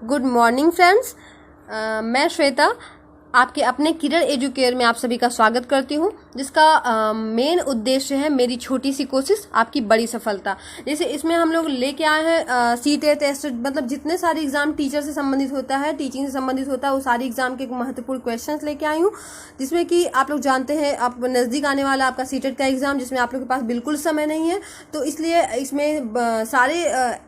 Good morning friends. मैं श्वेता आपके अपने किरण एजुकेयर में आप सभी का स्वागत करती हूँ, जिसका मेन उद्देश्य है मेरी छोटी सी कोशिश आपकी बड़ी सफलता। जैसे इसमें हम लोग लेके आए हैं सीटेट टेस्ट, मतलब जितने सारे एग्जाम टीचर से संबंधित होता है, टीचिंग से संबंधित होता है, वो सारी एग्जाम के महत्वपूर्ण क्वेश्चंस लेके आई हूँ, जिसमें कि आप लोग जानते हैं आप नज़दीक आने वाला आपका सीटेट का एग्जाम, जिसमें आप लोग के पास बिल्कुल समय नहीं है। तो इसलिए इसमें सारे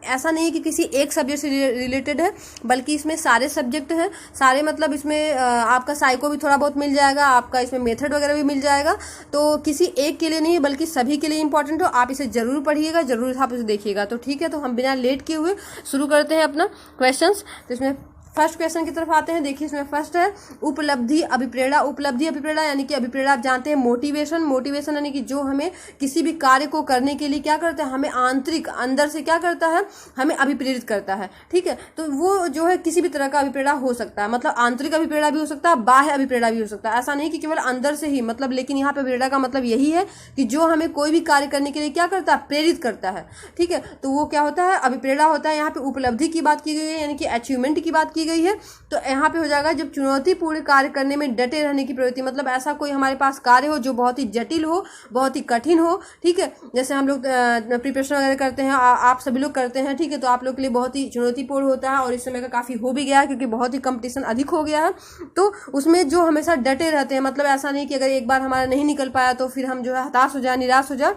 ऐसा नहीं है कि किसी एक सब्जेक्ट से रिलेटेड है, बल्कि इसमें सारे सब्जेक्ट हैं, सारे मतलब इसमें आपका साइको भी थोड़ा बहुत मिल जाएगा, आपका इसमें मेथड वगैरह भी मिल जाएगा। तो किसी एक के लिए नहीं है बल्कि सभी के लिए इंपॉर्टेंट हो। आप इसे जरूर पढ़िएगा, जरूर आप इसे देखिएगा। तो ठीक है, तो हम बिना लेट किए हुए शुरू करते हैं अपना क्वेश्चंस। तो इसमें फर्स्ट क्वेश्चन की तरफ आते हैं। देखिए इसमें फर्स्ट है उपलब्धि अभिप्रेरणा। उपलब्धि अभिप्रेरणा यानी कि अभिप्रेरणा आप जानते हैं मोटिवेशन। मोटिवेशन यानी कि जो हमें किसी भी कार्य को करने के लिए क्या करता है, हमें आंतरिक अंदर से क्या करता है, हमें अभिप्रेरित करता है। ठीक है, तो वो जो है किसी भी तरह का अभिप्रेरणा हो सकता है, मतलब आंतरिक अभिप्रेरणा भी हो सकता है, बाह्य अभिप्रेरणा भी हो सकता है। ऐसा नहीं कि केवल अंदर से ही, मतलब लेकिन यहाँ पे अभिप्रेरणा का मतलब यही है कि जो हमें कोई भी कार्य करने के लिए क्या करता है, प्रेरित करता है। ठीक है, तो वो क्या होता है, अभिप्रेरणा होता है। यहाँ पे उपलब्धि की बात की गई है, यानी कि अचीवमेंट की बात की गई है। तो यहाँ पे हो जाएगा जब चुनौतीपूर्ण कार्य करने में डटे रहने की प्रवृत्ति, मतलब ऐसा कोई हमारे पास कार्य हो जो बहुत ही जटिल हो, बहुत ही कठिन हो। ठीक है, जैसे हम लोग प्रिपरेशन वगैरह करते हैं, आप सभी लोग करते हैं। ठीक है, तो आप लोग के लिए बहुत ही चुनौतीपूर्ण होता है और इस समय का काफ़ी हो भी गया है, क्योंकि बहुत ही कंपटीशन अधिक हो गया है। तो उसमें जो हमेशा डटे रहते हैं, मतलब ऐसा नहीं कि अगर एक बार हमारा नहीं निकल पाया तो फिर हम जो है हताश हो जाए, निराश हो जाए,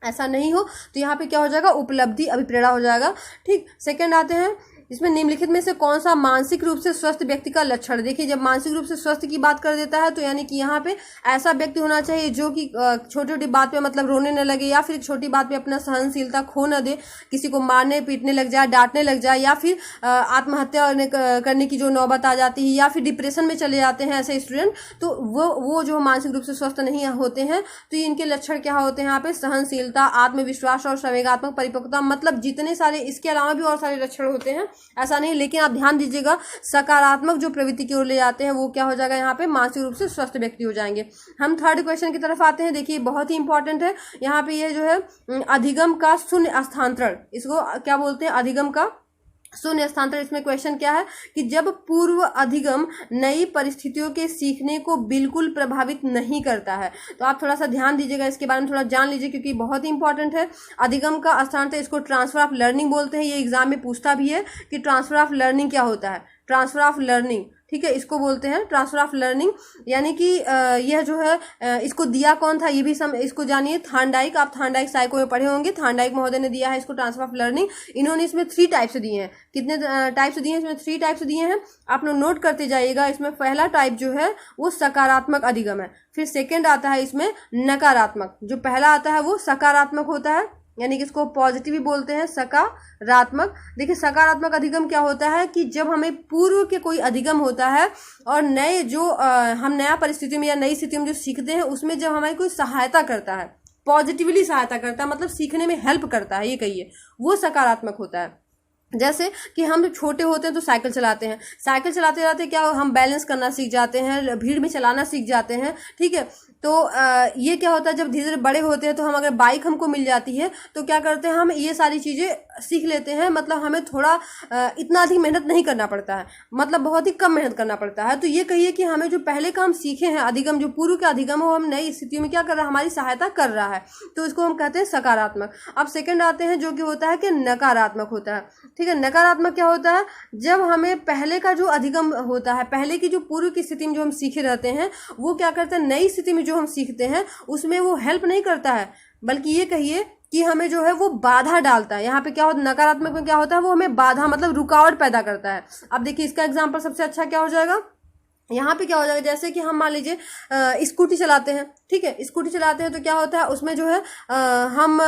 ऐसा नहीं हो। तो यहाँ पे क्या हो जाएगा, उपलब्धि अभिप्रेरणा हो जाएगा। ठीक, सेकंड आते हैं, इसमें निम्नलिखित में से कौन सा मानसिक रूप से स्वस्थ व्यक्ति का लक्षण। देखिए जब मानसिक रूप से स्वस्थ की बात कर देता है तो यानी कि यहाँ पे ऐसा व्यक्ति होना चाहिए जो कि छोटी छोटी बात पे मतलब रोने न लगे, या फिर छोटी बात पे अपना सहनशीलता खो न दे, किसी को मारने पीटने लग जाए, डांटने लग जाए, या फिर आत्महत्या करने की जो नौबत आ जाती है, या फिर डिप्रेशन में चले जाते हैं ऐसे स्टूडेंट। तो वो जो मानसिक रूप से स्वस्थ नहीं होते हैं, तो इनके लक्षण क्या होते हैं यहाँ पे, सहनशीलता, आत्मविश्वास और संवेगात्मक परिपक्वता, मतलब जितने सारे, इसके अलावा भी और सारे लक्षण होते हैं, ऐसा नहीं। लेकिन आप ध्यान दीजिएगा, सकारात्मक जो प्रवृत्ति की ओर ले जाते हैं वो क्या हो जाएगा, यहाँ पे मानसिक रूप से स्वस्थ व्यक्ति हो जाएंगे। हम थर्ड क्वेश्चन की तरफ आते हैं। देखिए बहुत ही इंपॉर्टेंट है यहाँ पे, ये जो है अधिगम का शून्य स्थानांतरण, इसको क्या बोलते हैं, अधिगम का शून्य स्थानांतरण। इसमें क्वेश्चन क्या है कि जब पूर्व अधिगम नई परिस्थितियों के सीखने को बिल्कुल प्रभावित नहीं करता है। तो आप थोड़ा सा ध्यान दीजिएगा, इसके बारे में थोड़ा जान लीजिए, क्योंकि बहुत ही इंपॉर्टेंट है। अधिगम का स्थानांतरण, इसको ट्रांसफर ऑफ लर्निंग बोलते हैं। ये एग्जाम में पूछता भी है कि ट्रांसफर ऑफ लर्निंग क्या होता है, ट्रांसफर ऑफ लर्निंग। ठीक है, इसको बोलते हैं ट्रांसफर ऑफ लर्निंग। यानी कि यह जो है इसको दिया कौन था, ये भी इसको जानिए, थार्नडाइक। आप थार्नडाइक साइको में पढ़े होंगे, थार्नडाइक महोदय ने दिया है इसको ट्रांसफर ऑफ लर्निंग। इन्होंने इसमें 3 टाइप्स दिए हैं। कितने टाइप्स दिए हैं इसमें, 3 टाइप्स दिए हैं। आप लोग नोट करते जाइएगा। इसमें पहला टाइप जो है वो सकारात्मक अधिगम है, फिर सेकेंड आता है इसमें नकारात्मक। जो पहला आता है वो सकारात्मक होता है, यानी कि इसको पॉजिटिव भी बोलते हैं, सकारात्मक। देखिए सकारात्मक अधिगम क्या होता है कि जब हमें पूर्व के कोई अधिगम होता है और नए जो हम नया परिस्थिति में या नई स्थिति में जो सीखते हैं, उसमें जब हमारी कोई सहायता करता है, पॉजिटिवली सहायता करता है, मतलब सीखने में हेल्प करता है, ये कहिए, वो सकारात्मक होता है। जैसे कि हम जब छोटे होते हैं तो साइकिल चलाते हैं, साइकिल चलाते रहते क्या हम बैलेंस करना सीख जाते हैं, भीड़ में चलाना सीख जाते हैं। ठीक है, तो ये क्या होता है, जब धीरे धीरे बड़े होते हैं तो हम अगर बाइक हमको मिल जाती है तो क्या करते हैं, हम ये सारी चीज़ें सीख लेते हैं। मतलब हमें थोड़ा इतना अधिक मेहनत नहीं करना पड़ता है, मतलब बहुत ही कम मेहनत करना पड़ता है। तो ये कहिए कि हमें जो पहले काम सीखे हैं अधिगम, जो पूर्व के अधिगम हो, हम नई स्थितियों में क्या कर रहा है, हमारी सहायता कर रहा है, तो इसको हम कहते हैं सकारात्मक। अब सेकेंड आते हैं जो कि होता है कि नकारात्मक होता है। ठीक है, नकारात्मक क्या होता है, जब हमें पहले का जो अधिगम होता है, पहले की जो पूर्व की स्थिति में जो हम सीखे रहते हैं, वो क्या करते हैं, नई स्थिति में जो हम सीखते हैं उसमें वो हेल्प नहीं करता है, बल्कि ये कहिए कि हमें जो है वो बाधा डालता है। यहाँ पे क्या होता है, नकारात्मक में क्या होता है, वो हमें बाधा मतलब रुकावट पैदा करता है। अब देखिए इसका एग्जाम्पल सबसे अच्छा क्या हो जाएगा, यहाँ पे क्या हो जाएगा, जैसे कि हम मान लीजिए स्कूटी चलाते हैं। ठीक है, स्कूटी चलाते हैं तो क्या होता है, उसमें जो है हम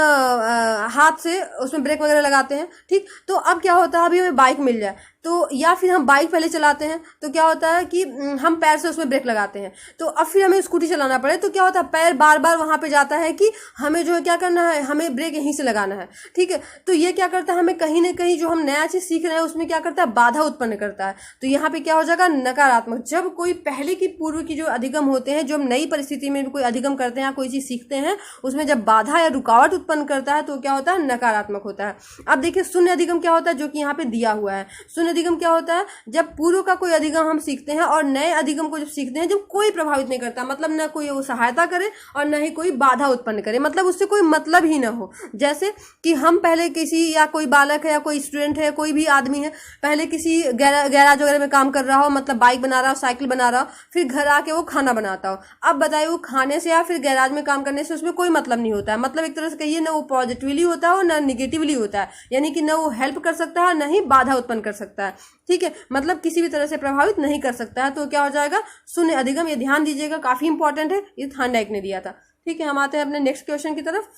हाथ से उसमें ब्रेक वगैरह लगाते हैं। ठीक, तो अब क्या होता है, अभी हमें बाइक मिल जाए तो, या फिर हम बाइक पहले चलाते हैं तो क्या होता है कि हम पैर से उसमें ब्रेक लगाते हैं, तो अब फिर हमें स्कूटी चलाना पड़े तो क्या होता है, पैर बार बार वहाँ पे जाता है कि हमें जो है क्या करना है, हमें ब्रेक यहीं से लगाना है। ठीक है, तो ये क्या करता है, हमें कहीं ना कहीं जो हम नया चीज़ सीख रहे हैं उसमें क्या करता है, बाधा उत्पन्न करता है। तो यहाँ पे क्या हो जाएगा, नकारात्मक। जब कोई पहले की पूर्व की जो अधिगम होते हैं, जो हम नई परिस्थिति में कोई अधिगम करते हैं या कोई चीज़ सीखते हैं, उसमें जब बाधा या रुकावट उत्पन्न करता है तो क्या होता है, नकारात्मक होता है। अब देखिए शून्य अधिगम क्या होता है, जो कि यहाँ पे दिया हुआ है। शून्य अधिगम क्या होता है? जब पूर्व का कोई अधिगम हम सीखते हैं और नए अधिगम को जब सीखते हैं जब कोई प्रभावित नहीं करता, मतलब न कोई वो सहायता करे और न ही कोई बाधा उत्पन्न करे, मतलब उससे कोई मतलब ही ना हो। जैसे कि हम पहले किसी, या कोई बालक है या कोई स्टूडेंट है, कोई भी आदमी है, पहले किसी गैराज वगैरह में काम कर रहा हो, मतलब बाइक बना रहा हो, साइकिल बना रहा हो, फिर घर आके वो खाना बनाता हो। अब बताइए वो खाने से या फिर गैराज में काम करने से उसमें कोई मतलब नहीं होता है। मतलब एक तरह से कहिए ना वो पॉजिटिवली होता है और ना निगेटिवली होता है, यानी कि ना वो हेल्प कर सकता है ना ही बाधा उत्पन्न कर सकता है। ठीक है, मतलब किसी भी तरह से प्रभावित नहीं कर सकता है। तो क्या हो जाएगा? शून्य अधिगम। ये ध्यान दीजिएगा, काफी इंपॉर्टेंट है, ये थांडाइक ने दिया था। ठीक है, हम आते हैं अपने नेक्स्ट क्वेश्चन की तरफ।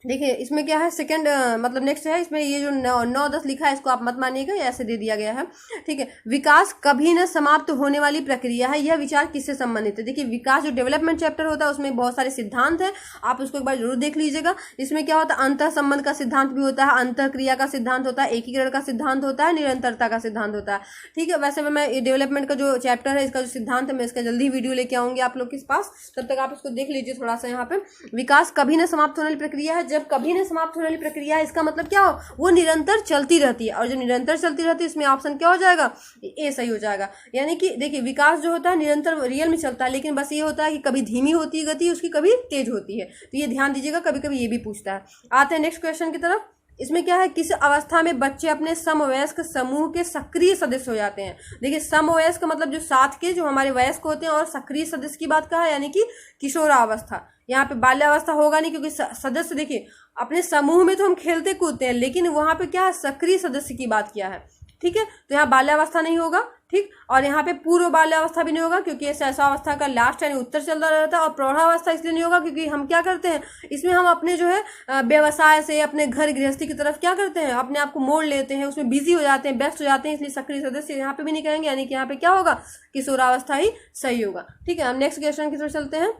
देखिए इसमें क्या है, सेकंड मतलब नेक्स्ट है, इसमें ये जो 9-10 लिखा है इसको आप मत मानिएगा, ऐसे दे दिया गया है। ठीक है, विकास कभी न समाप्त होने वाली प्रक्रिया है, यह विचार किससे संबंधित है? देखिए विकास जो डेवलपमेंट चैप्टर होता है उसमें बहुत सारे सिद्धांत है, आप उसको एक बार जरूर देख लीजिएगा। इसमें क्या होता है, अंतर संबंध का सिद्धांत भी होता है, अंतर क्रिया का सिद्धांत होता है, एकीकरण का सिद्धांत होता है, निरंतरता का सिद्धांत होता है। ठीक है, वैसे मैं ये डेवलपमेंट का जो चैप्टर है इसका जो सिद्धांत है मैं इसका जल्दी वीडियो लेके आऊंगी आप लोग के पास, तब तक आप इसको देख लीजिए थोड़ा सा। यहाँ पे विकास कभी न समाप्त होने वाली प्रक्रिया है, जब कभी न समाप्त होने वाली प्रक्रिया है इसका मतलब क्या हो, वो निरंतर चलती रहती है, और जब निरंतर चलती रहती है इसमें ऑप्शन क्या हो जाएगा, ए सही हो जाएगा। यानी कि देखिए विकास जो होता है निरंतर रियल में चलता है, लेकिन बस ये होता है कि कभी धीमी होती है गति उसकी, कभी तेज होती है। तो ये ध्यान दीजिएगा, कभी कभी ये भी पूछता है। आते हैं नेक्स्ट क्वेश्चन की तरफ। इसमें क्या है, किस अवस्था में बच्चे अपने समवयस्क समूह के सक्रिय सदस्य हो जाते हैं? देखिए समवयस्क मतलब जो साथ के जो हमारे वयस्क होते हैं, और सक्रिय सदस्य की बात कहा है यानी कि किशोरावस्था। यहाँ पे बाल्यावस्था होगा नहीं, क्योंकि सदस्य देखिए अपने समूह में तो हम खेलते कूदते हैं, लेकिन वहां पे क्या है, सक्रिय सदस्य की बात किया है। ठीक है, तो यहाँ बाल्यावस्था नहीं होगा। ठीक, और यहाँ पे पूर्व बाल्यावस्था भी नहीं होगा, क्योंकि ये शैशवावस्था का लास्ट यानी उत्तर चलता रहता है। और प्रौढ़ावस्था इसलिए नहीं होगा क्योंकि हम क्या करते हैं इसमें, हम अपने जो है व्यवसाय से, अपने घर गृहस्थी की तरफ क्या करते हैं, अपने आप को मोड़ लेते हैं, उसमें बिजी हो जाते हैं, व्यस्त हो जाते हैं, इसलिए सक्रिय सदस्य यहाँ पे भी नहीं कहेंगे। यानी कि यहाँ पे क्या होगा, किशोरावस्था ही सही होगा। ठीक है, हम नेक्स्ट क्वेश्चन की तरफ चलते हैं।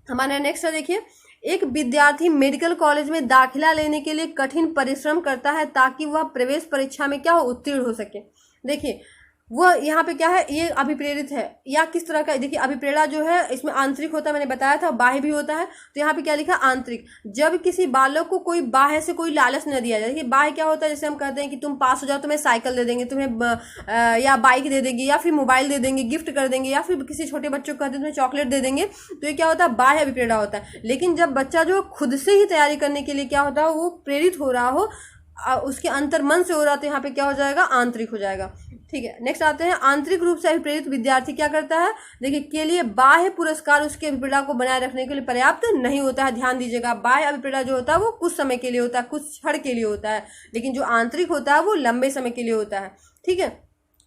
हमारा नेक्स्ट है, देखिए एक विद्यार्थी मेडिकल कॉलेज में दाखिला लेने के लिए कठिन परिश्रम करता है ताकि वह प्रवेश परीक्षा में क्या हो, उत्तीर्ण हो सके। देखिए वो यहाँ पे क्या है, ये अभिप्रेरित है या किस तरह का, देखिए अभिप्रेरणा जो है इसमें आंतरिक होता है, मैंने बताया था, बाह्य भी होता है। तो यहाँ पे क्या लिखा, आंतरिक। जब किसी बालक को कोई बाह्य से कोई लालच न दिया जाए। देखिए बाह्य क्या होता है, जैसे हम कहते हैं कि तुम पास हो जाओ तुम्हें साइकिल दे देंगे, तुम्हें या बाइक दे देंगे, या फिर मोबाइल दे देंगे, गिफ्ट कर देंगे, या फिर किसी छोटे बच्चों को कहते हैं तुम्हें चॉकलेट दे देंगे। तो ये क्या होता है, बाह्य अभिप्रेरणा होता है। लेकिन जब बच्चा जो खुद से ही तैयारी करने के लिए क्या होता है, वो प्रेरित हो रहा हो, उसके अंतर मन से हो रहा, तो यहाँ पे क्या हो जाएगा, आंतरिक हो जाएगा। ठीक है, नेक्स्ट आते हैं, आंतरिक रूप से अभिप्रेरित विद्यार्थी क्या करता है? देखिए के लिए बाह्य पुरस्कार उसके अभिप्रेरणा को बनाए रखने के लिए पर्याप्त नहीं होता है। ध्यान दीजिएगा, बाह्य अभिप्रेरणा जो होता है वो कुछ समय के लिए होता है, कुछ क्षण के लिए होता है, लेकिन जो आंतरिक होता है वो लंबे समय के लिए होता है। ठीक है,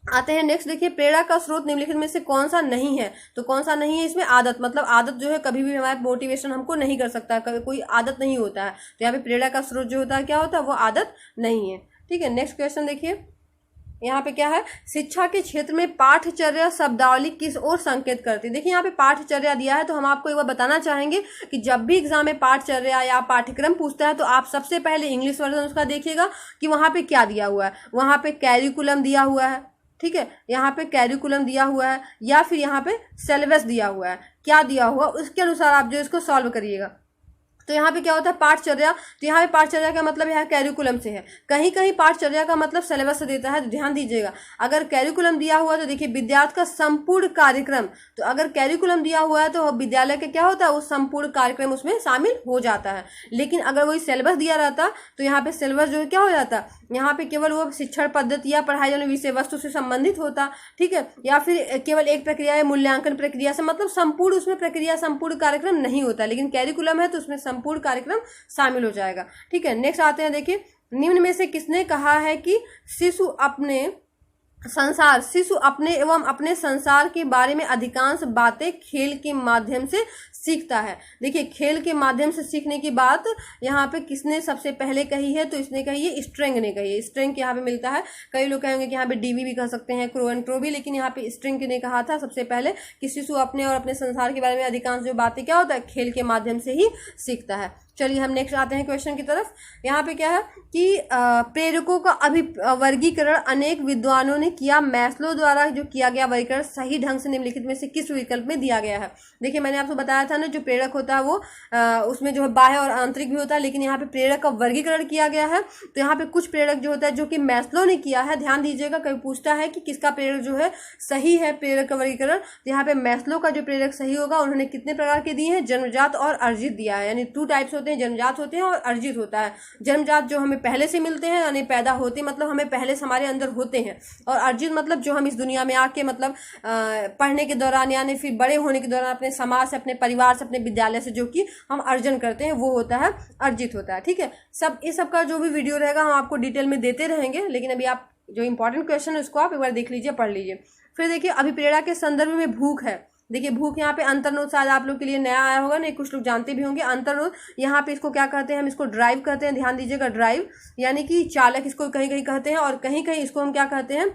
आते हैं नेक्स्ट। देखिए प्रेरणा का स्रोत निम्नलिखित में से कौन सा नहीं है? तो कौन सा नहीं है इसमें, आदत। मतलब आदत जो है कभी भी हमारा मोटिवेशन हमको नहीं कर सकता, कभी कोई आदत नहीं होता है। तो यहाँ पे प्रेरणा का स्रोत जो होता है क्या होता है, वो आदत नहीं है। ठीक है, नेक्स्ट क्वेश्चन देखिए, यहाँ पे क्या है, शिक्षा के क्षेत्र में पाठचर्या शब्दावली किस ओर संकेत करती है? देखिए यहाँ पे पाठचर्या दिया है, तो हम आपको एक बार बताना चाहेंगे कि जब भी एग्जाम में पाठचर्या या पाठ्यक्रम पूछता है तो आप सबसे पहले इंग्लिश वर्जन उसका देखिएगा कि वहां पे क्या दिया हुआ है। वहां पे कैरिकुलम दिया हुआ है, ठीक है, यहाँ पे कैरिकुलम दिया हुआ है, या फिर यहाँ पे सिलेबस दिया हुआ है, क्या दिया हुआ उसके अनुसार आप जो इसको सॉल्व करिएगा। तो यहाँ पे क्या होता है, पाठचर्या। तो यहाँ पे पाठचर्या का मतलब यहाँ कैरिकुलम से है, कहीं कहीं पाठचर्या का मतलब सिलेबस से देता है। तो ध्यान दीजिएगा, अगर कैरिकुलम दिया हुआ तो देखिए विद्यार्थी का संपूर्ण कार्यक्रम, तो अगर कैरिकुलम दिया हुआ है तो विद्यालय का क्या होता है, वो संपूर्ण कार्यक्रम उसमें शामिल हो जाता है। लेकिन अगर वही सिलेबस दिया रहता तो यहाँ पे सिलेबस जो क्या हो जाता, यहाँ पे केवल वो शिक्षण पद्धति या पढ़ाई जाने विषय वस्तु से संबंधित होता। ठीक है, या फिर केवल एक प्रक्रिया है मूल्यांकन प्रक्रिया से, मतलब संपूर्ण उसमें प्रक्रिया संपूर्ण कार्यक्रम नहीं होता। लेकिन कैरिकुलम है तो उसमें संपूर्ण कार्यक्रम शामिल हो जाएगा। ठीक है, नेक्स्ट आते हैं, देखिए निम्न में से किसने कहा है कि शिशु अपने एवं अपने संसार के बारे में अधिकांश बातें खेल के माध्यम से सीखता है? देखिए खेल के माध्यम से सीखने की बात यहाँ पे किसने सबसे पहले कही है? तो इसने कही है, स्ट्रिंग ने कही है। स्ट्रिंग यहाँ पे मिलता है, कई लोग कहेंगे कि यहाँ पे डीवी भी कह सकते हैं, क्रो एंड क्रो भी, लेकिन यहाँ पे स्ट्रिंग ने कहा था सबसे पहले कि शिशु अपने और अपने संसार के बारे में अधिकांश जो बातें क्या होता है, खेल के माध्यम से ही सीखता है। चलिए हम नेक्स्ट आते हैं क्वेश्चन की तरफ। यहाँ पे क्या है कि प्रेरकों का वर्गीकरण अनेक विद्वानों ने किया, मैस्लो द्वारा जो किया गया वर्गीकरण सही ढंग से निम्नलिखित में से किस विकल्प में दिया गया है। देखिए मैंने आपको बताया था ना, जो प्रेरक होता है वो उसमें जो है बाह्य और आंतरिक भी होता है, लेकिन यहाँ पे प्रेरक का वर्गीकरण किया गया है। तो यहाँ पे कुछ प्रेरक जो होता है जो कि मैस्लो ने किया है, ध्यान दीजिएगा, कभी पूछता है कि किसका प्रेरक जो है सही है प्रेरक का वर्गीकरण, तो यहाँ पे मैस्लो का जो प्रेरक सही होगा। उन्होंने कितने प्रकार के दिए हैं, जन्मजात और अर्जित दिया है, यानी 2 टाइप्स होते हैं, जन्मजात होते हैं और अर्जित होता है। जन्मजात जो हमें पहले से मिलते हैं, यानी पैदा होते मतलब हमें पहले से हमारे अंदर होते हैं, और अर्जित मतलब जो हम इस दुनिया में आके मतलब पढ़ने के दौरान यानी फिर बड़े होने के दौरान अपने समाज से, अपने परिवार से, अपने विद्यालय से जो कि हम अर्जन करते हैं, वो होता है अर्जित होता है। ठीक है, इस सब का जो भी वीडियो रहेगा हम आपको डिटेल में देते रहेंगे, लेकिन अभी आप जो इंपॉर्टेंट क्वेश्चन है उसको आप एक बार देख लीजिए, पढ़ लीजिए। फिर देखिए अभिप्रेरणा के संदर्भ में भूख है। देखिए भूख यहाँ पे अंतर्नोद शायद आप लोग के लिए नया आया होगा, नहीं कुछ लोग जानते भी होंगे। अंतर्नोद यहाँ पे इसको क्या कहते हैं, हम इसको ड्राइव कहते हैं, ध्यान दीजिएगा, ड्राइव यानी कि चालक इसको कहीं कहीं कहते हैं, और कहीं कहीं इसको हम क्या कहते हैं,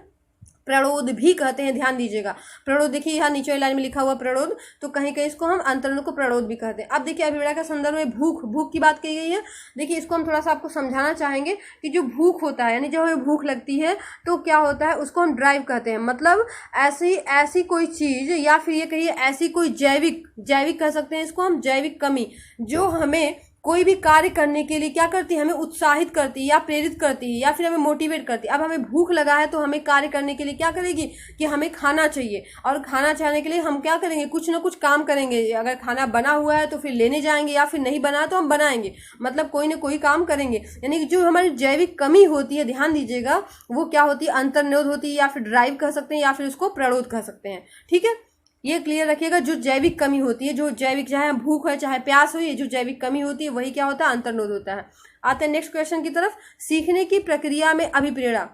प्रणोद भी कहते हैं, ध्यान दीजिएगा। प्रणोद देखिए यहाँ नीचे लाइन में लिखा हुआ प्रणोद, तो कहीं कहीं इसको हम अंतर्नोद को प्रणोद भी कहते हैं। अब देखिए अभिप्रेरणा के संदर्भ में भूख की बात की गई है। देखिए इसको हम थोड़ा सा आपको समझाना चाहेंगे कि जो भूख होता है, यानी जब हमें भूख लगती है तो क्या होता है, उसको हम ड्राइव कहते हैं। मतलब ऐसी कोई चीज, या फिर ये कहिए ऐसी कोई जैविक कह सकते हैं इसको हम, जैविक कमी जो हमें कोई भी कार्य करने के लिए क्या करती है, हमें उत्साहित करती है या प्रेरित करती है या फिर हमें मोटिवेट करती है। अब हमें भूख लगा है तो हमें कार्य करने के लिए क्या करेगी कि हमें खाना चाहिए, और खाना चाहने के लिए हम क्या करेंगे, कुछ ना कुछ काम करेंगे। अगर खाना बना हुआ है तो फिर लेने जाएंगे, या फिर नहीं बना तो हम बनाएंगे, मतलब कोई ना कोई काम करेंगे। यानी कि जो हमारी जैविक कमी होती है, ध्यान दीजिएगा, वो क्या होती है, अंतर्निरोध होती है, या फिर ड्राइव कह सकते हैं, या फिर उसको प्रणोद कह सकते हैं। ठीक है, ये क्लियर रखिएगा। जो जैविक कमी होती है, जो जैविक, चाहे भूख है चाहे प्यास हो, ये जो जैविक कमी होती है वही क्या होता है, अंतर्नोद होता है। आते हैं नेक्स्ट क्वेश्चन की तरफ। सीखने की प्रक्रिया में अभिप्रेरणा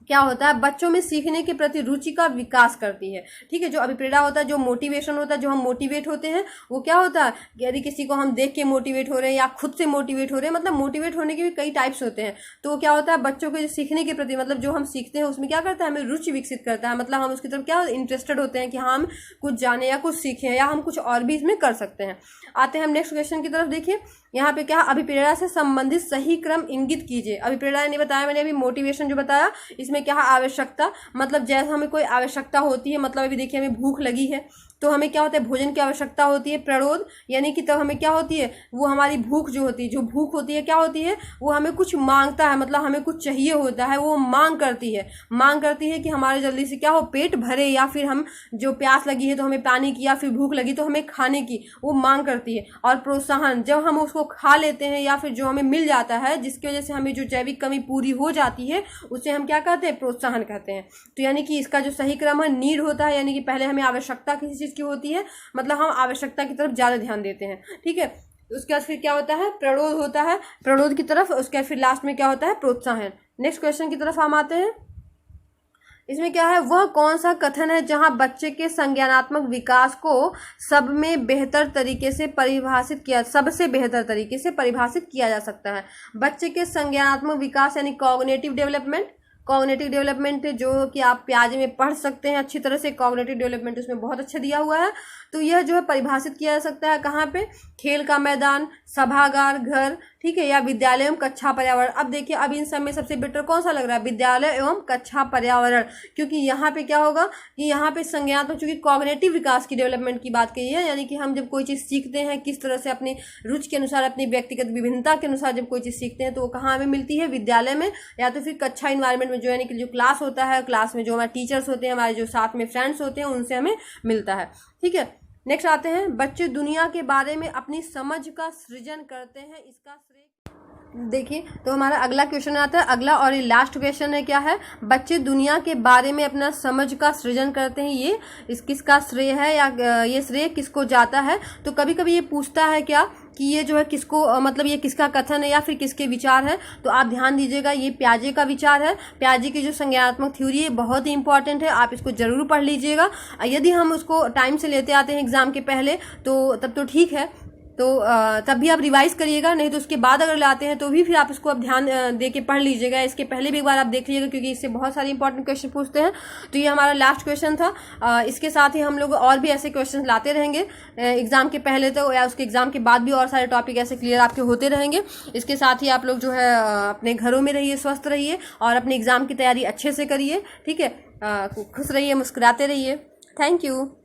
क्या होता है, बच्चों में सीखने के प्रति रुचि का विकास करती है। ठीक है, जो अभिप्रेरणा होता है, जो मोटिवेशन होता है, जो हम मोटिवेट होते हैं, वो क्या होता है, यदि किसी को हम देख के मोटिवेट हो रहे हैं या खुद से मोटिवेट हो रहे हैं, मतलब मोटिवेट होने के भी कई टाइप्स होते हैं। तो क्या होता है, बच्चों के सीखने के प्रति, मतलब जो हम सीखते हैं उसमें क्या करता है, हमें रुचि विकसित करता है। मतलब हम उसकी तरफ क्या इंटरेस्टेड होते हैं कि हम कुछ जाने या कुछ सीखें, या हम कुछ और भी इसमें कर सकते हैं। आते हैं हम नेक्स्ट क्वेश्चन की तरफ। देखिए यहाँ पे क्या, अभिप्रेरणा से संबंधित सही क्रम इंगित कीजिए। अभिप्रेरणा नहीं बताया मैंने अभी, मोटिवेशन जो बताया, इसमें क्या है, आवश्यकता, मतलब जैसे हमें कोई आवश्यकता होती है, मतलब अभी देखिए हमें भूख लगी है तो हमें क्या होता है, भोजन की आवश्यकता होती है। प्रणोद यानी कि तब हमें क्या होती है, वो हमारी भूख जो होती है, जो भूख होती है क्या होती है, वो हमें कुछ मांगता है, मतलब हमें कुछ चाहिए होता है, वो मांग करती है कि हमारे जल्दी से क्या हो, पेट भरे, या फिर हम जो प्यास लगी है तो हमें पानी की, या फिर भूख लगी तो हमें खाने की, वो मांग करती है। और प्रोत्साहन, जब हम उसको खा लेते हैं या फिर जो हमें मिल जाता है, जिसकी वजह से हमें जो जैविक कमी पूरी हो जाती है, उसे हम क्या कहते हैं, प्रोत्साहन कहते हैं। तो यानी कि इसका जो सही क्रम है, नीड होता है, यानी कि पहले हमें आवश्यकता किसी चीज की होती है, मतलब हम आवश्यकता की तरफ ज्यादा ध्यान देते हैं। ठीक है, उसके बाद फिर क्या होता है, प्रणोद होता है, प्रणोद की तरफ। उसके बाद फिर लास्ट में क्या होता है, प्रोत्साहन। नेक्स्ट क्वेश्चन की तरफ हम आते हैं। इसमें क्या है, वह कौन सा कथन है जहां बच्चे के संज्ञानात्मक विकास को सबसे बेहतर तरीके से परिभाषित किया जा सकता है। बच्चे के संज्ञानात्मक विकास यानी कॉग्निटिव डेवलपमेंट जो कि आप प्याजे में पढ़ सकते हैं अच्छी तरह से। कॉग्निटिव डेवलपमेंट उसमें बहुत अच्छा दिया हुआ है। तो यह जो है परिभाषित किया जा सकता है कहाँ पे, खेल का मैदान, सभागार, घर, ठीक है, या विद्यालय एवं कक्षा पर्यावरण। अब देखिए, अब इन सब में सबसे बेटर कौन सा लग रहा है, विद्यालय एवं कक्षा पर्यावरण, क्योंकि यहाँ पे क्या होगा कि यहाँ पे संज्ञानात्मक, चूंकि कॉग्निटिव विकास की डेवलपमेंट की बात कही है, यानी कि हम जब कोई चीज़ सीखते हैं किस तरह से अपनी रुचि के अनुसार, अपनी व्यक्तिगत विभिन्नता के अनुसार जब कोई चीज़ सीखते हैं, तो वो कहाँ हमें मिलती है, विद्यालय में, या तो फिर कक्षा इन्वायरमेंट में, जो यानी कि जो क्लास होता है, क्लास में जो हमारे टीचर्स होते हैं, हमारे जो साथ में फ्रेंड्स होते हैं, उनसे हमें मिलता है। ठीक है, नेक्स्ट आते हैं, बच्चे दुनिया के बारे में अपनी समझ का सृजन करते हैं, इसका श्रेय। देखिए, तो हमारा अगला क्वेश्चन आता है, अगला और ये लास्ट क्वेश्चन है, क्या है, बच्चे दुनिया के बारे में अपना समझ का सृजन करते हैं, ये किसका श्रेय है, या ये श्रेय किसको जाता है। तो कभी कभी ये पूछता है क्या कि ये जो है किसको, मतलब ये किसका कथन है या फिर किसके विचार है। तो आप ध्यान दीजिएगा, ये प्याजे का विचार है। प्याजे की जो संज्ञानात्मक थ्योरी है बहुत ही इंपॉर्टेंट है, आप इसको जरूर पढ़ लीजिएगा। यदि हम उसको टाइम से लेते आते हैं एग्जाम के पहले तो तब तो ठीक है, तो तब भी आप रिवाइज करिएगा, नहीं तो उसके बाद अगर लाते हैं तो भी फिर आप इसको अब ध्यान दे के पढ़ लीजिएगा। इसके पहले भी एक बार आप देख लीजिएगा, क्योंकि इससे बहुत सारे इंपॉर्टेंट क्वेश्चन पूछते हैं। तो ये हमारा लास्ट क्वेश्चन था। इसके साथ ही हम लोग और भी ऐसे क्वेश्चन लाते रहेंगे एग्जाम के पहले तो, या उसके एग्जाम के बाद भी और सारे टॉपिक ऐसे क्लियर आपके होते रहेंगे। इसके साथ ही आप लोग जो है अपने घरों में रहिए, स्वस्थ रहिए और अपने एग्जाम की तैयारी अच्छे से करिए। ठीक है, खुश रहिए, मुस्कुराते रहिए। Thank you.